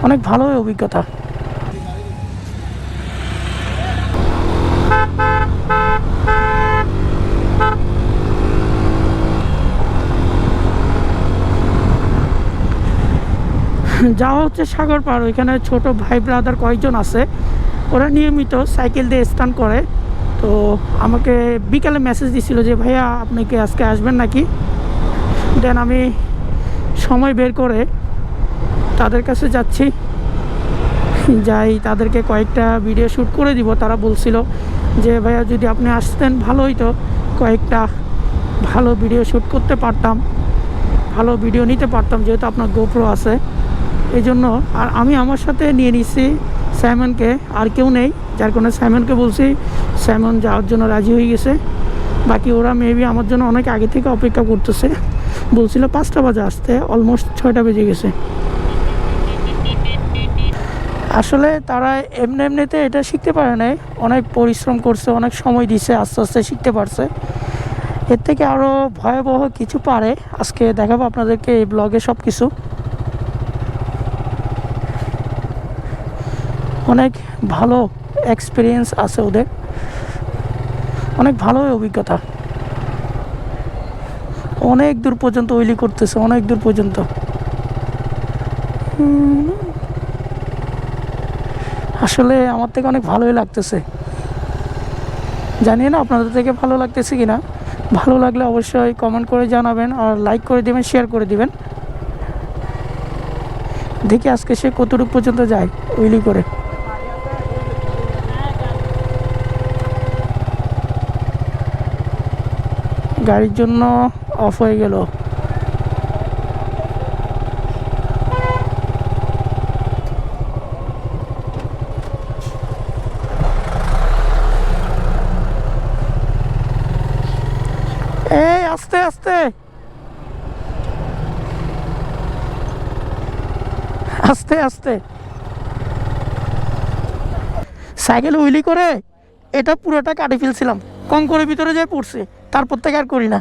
অনেক ভালো অভিজ্ঞতা। যাওয়া হচ্ছে সাগর পার, ওইখানে ছোট ভাই ব্রাদার কয়েকজন আছে, ওরা নিয়মিত সাইকেল দিয়ে স্টান্ট করে। তো আমাকে বিকালে মেসেজ দিছিল যে ভাইয়া আপনি কি আজকে আসবেন নাকি। দেন আমি সময় বের করে তাদের কাছে যাচ্ছি, যাই তাদেরকে কয়েকটা ভিডিও শ্যুট করে দিব। তারা বলছিল যে ভাইয়া যদি আপনি আসতেন ভালো হইতো, কয়েকটা ভালো ভিডিও শ্যুট করতে পারতাম, ভালো ভিডিও নিতে পারতাম, যেহেতু আপনার গোপ্রো আছে এই জন্য। আর আমি আমার সাথে নিয়ে নিচ্ছি সাইমনকে, আর কেউ নেই, যার কারণে সাইমনকে বলছি, সাইমন যাওয়ার জন্য রাজি হয়ে গেছে। বাকি ওরা মেবি আমার জন্য অনেক আগে থেকে অপেক্ষা করতেছে, বলছিল 5টা বাজে আসতে, অলমোস্ট 6টা বেজে গেছে। আসলে তারা এমনিতে এটা শিখতে পারে নাই, অনেক পরিশ্রম করছে, অনেক সময় দিছে, আস্তে আস্তে শিখতে পারছে। এর থেকে আরও ভয়াবহ কিছু পারে, আজকে দেখাবো আপনাদেরকে এই ব্লগে সব কিছু। অনেক ভালো এক্সপিরিয়েন্স আছে ওদের, অনেক ভালো অভিজ্ঞতা। অনেক দূর পর্যন্ত উইলি করতেছে, অনেক দূর পর্যন্ত। আসলে আমার থেকে অনেক ভালোই লাগতেছে, জানি না আপনাদের থেকে ভালো লাগতেছে কিনা। ভালো লাগলে অবশ্যই কমেন্ট করে জানাবেন, আর লাইক করে দিবেন, শেয়ার করে দিবেন। দেখি আজকে সে কতটুকু পর্যন্ত যায় উইলি করে। গাড়ির জন্য অফ হয়ে গেল। এই আস্তে আস্তে আস্তে আস্তে সাইকেল উইলি করে এটা পুরোটা কাটে ফেলছিলাম, কম করে ভিতরে যাই পড়ছে, তারপর থেকে আর করি না।